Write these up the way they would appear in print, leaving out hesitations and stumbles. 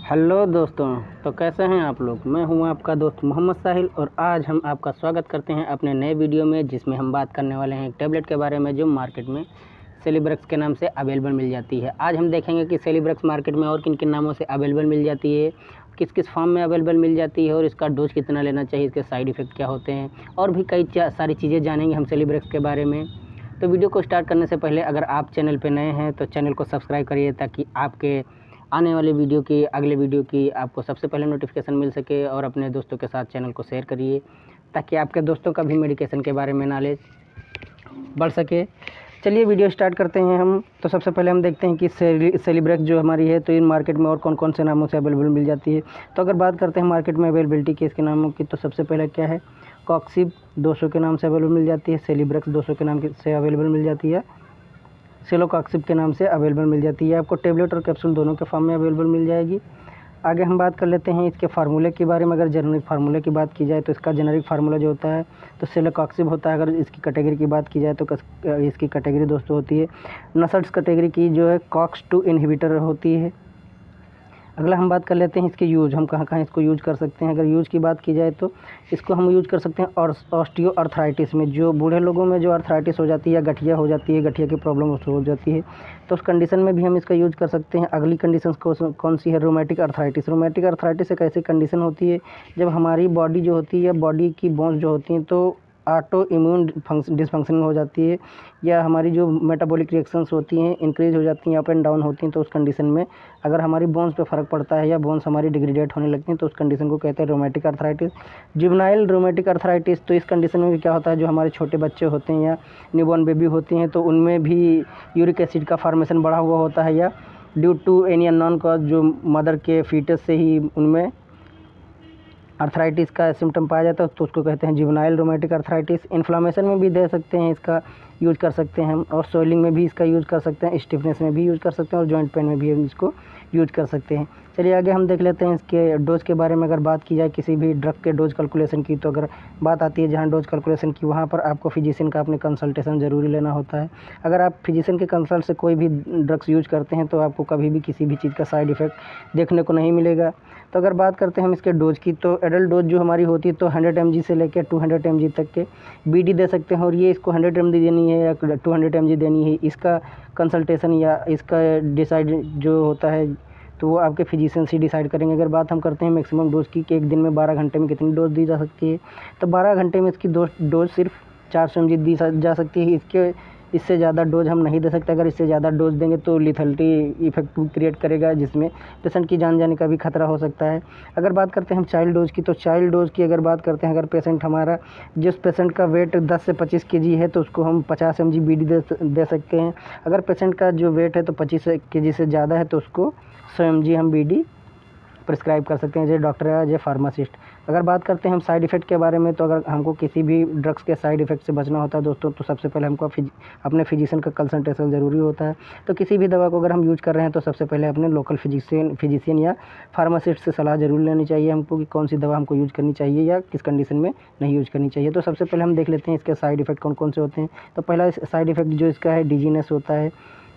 Hello दोस्तों। तो कैसे हैं आप लोग। मैं हूं आपका दोस्त मोहम्मद साहिल और आज हम आपका स्वागत करते हैं अपने नए वीडियो में, जिसमें हम बात करने वाले हैं एक टैबलेट के बारे में जो मार्केट में सेलिब्रेक्स के नाम से अवेलेबल मिल जाती है। आज हम देखेंगे कि सेलिब्रेक्स मार्केट में और किन किन नामों से अवेलेबल मिल जाती है, किस किस फॉर्म में अवेलेबल मिल जाती है और इसका डोज कितना लेना चाहिए, इसके साइड इफ़ेक्ट क्या होते हैं और भी कई सारी चीज़ें जानेंगे हम सेलिब्रेक्स के बारे में। तो वीडियो को स्टार्ट करने से पहले अगर आप चैनल पर नए हैं तो चैनल को सब्सक्राइब करिए ताकि आपके आने वाले वीडियो की अगले वीडियो की आपको सबसे पहले नोटिफिकेशन मिल सके, और अपने दोस्तों के साथ चैनल को शेयर करिए ताकि आपके दोस्तों का भी मेडिकेशन के बारे में नॉलेज बढ़ सके। चलिए वीडियो स्टार्ट करते हैं हम। तो सबसे पहले हम देखते हैं कि सेलिब्रेक्स जो हमारी है तो इन मार्केट में और कौन कौन से नामों से अवेलेबल मिल जाती है। तो अगर बात करते हैं मार्केट में अवेलेबिलिटी के इसके नामों की, तो सबसे पहले क्या है, कॉक्सिब 200 के नाम से अवेलेबल मिल जाती है, सेलिब्रेक्स 200 के नाम से अवेलेबल मिल जाती है, सेलोकॉक्सिब के नाम से अवेलेबल मिल जाती है। आपको टेबलेट और कैप्सूल दोनों के फॉर्म में अवेलेबल मिल जाएगी। आगे हम बात कर लेते हैं इसके फार्मूले के बारे में। अगर जेनेरिक फार्मूले की बात की जाए तो इसका जेनेरिक फार्मूला जो होता है तो सेलोकॉक्सिब होता है। अगर इसकी कैटेगरी की बात की जाए तो इसकी कैटेगरी दोस्तों होती है नसर्ट्स कैटेगरी की, जो है COX-2 इनहिबिटर होती है। अगला हम बात कर लेते हैं इसके यूज़, हम कहाँ कहाँ इसको यूज़ कर सकते हैं। अगर यूज़ की बात की जाए तो इसको हम यूज़ कर सकते हैं और ऑस्टियो अर्थराइटिस में, जो बूढ़े लोगों में जो अर्थराइटिस हो जाती है या गठिया हो जाती है, गठिया की प्रॉब्लम हो जाती है, तो उस कंडीशन में भी हम इसका यूज़ कर सकते हैं। अगली कंडीशन कौन सी है, रोमेटिक अर्थराइटिस। रोमेटिक अर्थराइटिस एक ऐसी कंडीशन होती है जब हमारी बॉडी जो होती है, बॉडी की बोन्स जो होती हैं तो ऑटो इम्यून डिसफंक्शनिंग हो जाती है, या हमारी जो मेटाबॉलिक रिएक्शंस होती हैं इंक्रीज हो जाती हैं, अप एंड डाउन होती हैं। तो उस कंडीशन में अगर हमारी बोन्स पे फ़र्क पड़ता है या बोन्स हमारी डिग्रेडेट होने लगती हैं तो उस कंडीशन को कहते हैं rheumatic arthritis. Juvenile rheumatic arthritis, तो इस कंडीशन में भी क्या होता है, जो हमारे छोटे बच्चे होते हैं या न्यूबॉर्न बेबी होती हैं तो उनमें भी यूरिक एसिड का फॉर्मेशन बढ़ा हुआ होता है, या due to any unknown cause जो मदर के फीटस से ही उनमें अर्थराइटिस का सिम्टम पाया जाता है तो उसको कहते हैं जुवेनाइल रोमेटिक अर्थराइटिस। इन्फ्लामेशन में भी दे सकते हैं, इसका यूज़ कर सकते हैं हम, और स्वेलिंग में भी इसका यूज़ कर सकते हैं, स्टिफनेस में भी यूज़ कर सकते हैं, और जॉइंट पेन में भी इसको यूज़ कर सकते हैं। चलिए आगे हम देख लेते हैं इसके डोज के बारे में। अगर बात की जाए किसी भी ड्रग के डोज कैलकुलेशन की, तो अगर बात आती है जहाँ डोज कैलकुलेशन की, वहाँ पर आपको फिजिशियन का अपने कंसल्टेशन ज़रूरी लेना होता है। अगर आप फिजिशियन के कंसल्ट से कोई भी ड्रग्स यूज़ करते हैं तो आपको कभी भी किसी भी चीज़ का साइड इफ़ेक्ट देखने को नहीं मिलेगा। तो अगर बात करते हैं हम इसके डोज की, तो एडल्ट डोज जो हमारी होती है तो 100 mg से लेकर 200 mg तक के बीडी दे सकते हैं, और ये इसको 100 mg देनी है या 200 mg देनी है, इसका कंसल्टेशन या इसका डिसाइड जो होता है तो वो आपके फिजिशियन से डिसाइड करेंगे। अगर बात हम करते हैं मैक्सिमम डोज की कि एक दिन में 12 घंटे में कितनी डोज दी जा सकती है, तो 12 घंटे में इसकी डोज सिर्फ 400 mg दी जा सकती है। इससे ज़्यादा डोज हम नहीं दे सकते। अगर इससे ज़्यादा डोज देंगे तो लिथलिटी इफेक्ट क्रिएट करेगा, जिसमें पेशेंट की जान जाने का भी खतरा हो सकता है। अगर बात करते हैं हम चाइल्ड डोज की, तो चाइल्ड डोज की अगर बात करते हैं, अगर पेशेंट हमारा जिस पेशेंट का वेट 10 से 25 kg है तो उसको हम 50 mg बीडी दे सकते हैं। अगर पेशेंट का जो वेट है तो 25 kg से ज़्यादा है तो उसको 100 mg हम बीडी प्रिस्क्राइब कर सकते हैं, जैसे डॉक्टर या जो फार्मासिस्ट। अगर बात करते हैं हम साइड इफ़ेक्ट के बारे में, तो अगर हमको किसी भी ड्रग्स के साइड इफ़ेक्ट से बचना होता है दोस्तों, तो सबसे पहले हमको अपने फिजिशियन का कंसल्टेशन ज़रूरी होता है। तो किसी भी दवा को अगर हम यूज़ कर रहे हैं तो सबसे पहले अपने लोकल फिजिशियन या फार्मासिस्ट से सलाह ज़रूर लेनी चाहिए हमको कि कौन सी दवा हमको यूज़ करनी चाहिए या किस कंडीशन में नहीं यूज़ करनी चाहिए। तो सबसे पहले हम देख लेते हैं इसके साइड इफ़ेक्ट कौन कौन से होते हैं। तो पहला साइड इफ़ेक्ट जो इसका है डिजीनेस होता है।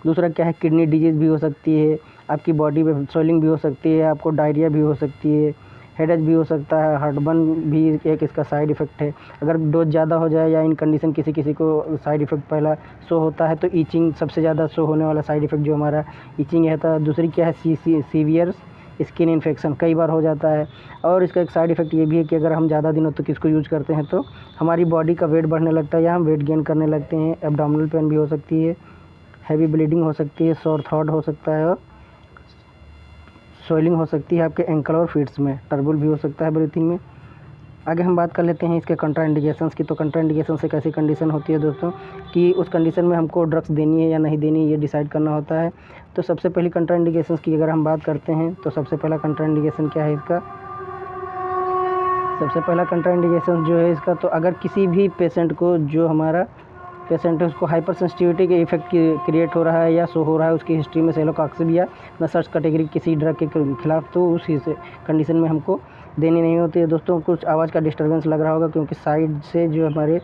दूसरा क्या है, किडनी डिजीज़ भी हो सकती है, आपकी बॉडी में स्वेलिंग भी हो सकती है, आपको डायरिया भी हो सकती है, हेडेक भी हो सकता है, हार्टबर्न भी एक इसका साइड इफ़ेक्ट है। अगर डोज ज़्यादा हो जाए या इन कंडीशन किसी को साइड इफ़ेक्ट पहला शो होता है तो ईचिंग सबसे ज़्यादा शो होने वाला साइड इफ़ेक्ट जो हमारा ईचिंग है। तो दूसरी क्या है, सीवियर स्किन इन्फेक्शन कई बार हो जाता है। और इसका एक साइड इफ़ेक्ट ये भी है कि अगर हम ज़्यादा दिनों तक इसको यूज़ करते हैं तो हमारी बॉडी का वेट बढ़ने लगता है या हम वेट गेन करने लगते हैं। एब्डोमिनल पेन भी हो सकती है, हैवी ब्लीडिंग हो सकती है, सोर थ्रोट हो सकता है, और स्वेलिंग हो सकती है आपके एंकल और फीट्स में, टर्बुल भी हो सकता है ब्रीथिंग में। आगे हम बात कर लेते हैं इसके कंट्राइंडिकेशंस की। तो कंट्राइंडिकेशंस एक ऐसी कंडीशन होती है दोस्तों कि उस कंडीशन में हमको ड्रग्स देनी है या नहीं देनी है ये डिसाइड करना होता है। तो सबसे पहली कंट्राइंडिकेशंस की अगर हम बात करते हैं तो सबसे पहला कंट्राइंडिकेशन क्या है इसका, सबसे पहला कंट्राइंडिकेशन जो है इसका, तो अगर किसी भी पेशेंट को जो हमारा पेशेंट है उसको हाइपर सेंसिटिविटी के इफेक्ट क्रिएट हो रहा है या शो हो रहा है उसकी हिस्ट्री में सेलोकॉक्सिब या नसर्ट्स कैटेगरी किसी ड्रग के खिलाफ, तो उस कंडीशन में हमको देनी नहीं होती है। दोस्तों कुछ आवाज़ का डिस्टर्बेंस लग रहा होगा क्योंकि साइड से जो हमारे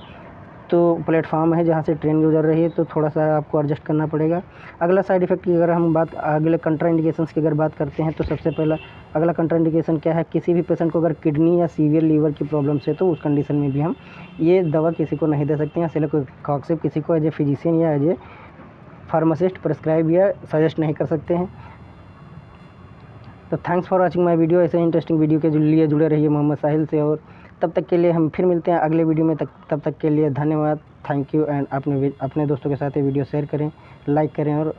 तो प्लेटफॉर्म है जहाँ से ट्रेन गुजर रही है, तो थोड़ा सा आपको एडजस्ट करना पड़ेगा। अगला साइड इफ़ेक्ट की अगर हम अगले कंट्राइंडिकेशंस की अगर बात करते हैं, तो सबसे पहला अगला कंट्राइंडिकेशन क्या है, किसी भी पेशेंट को अगर किडनी या सीवियर लीवर की प्रॉब्लम्स है तो उस कंडीशन में भी हम ये दवा किसी को नहीं दे सकते हैं। सेलेकोकॉक्सिब किसी को एज ए फिजिशियन या एज ए फार्मासिस्ट प्रेस्क्राइब या सजेस्ट नहीं कर सकते हैं। तो thanks for watching my video. ऐसे इंटरेस्टिंग वीडियो के लिए जुड़े रहिए मोहम्मद साहिल से, और तब तक के लिए हम फिर मिलते हैं अगले वीडियो में। तब तक के लिए धन्यवाद, थैंक यू। एंड अपने दोस्तों के साथ ये वीडियो शेयर करें, लाइक करें और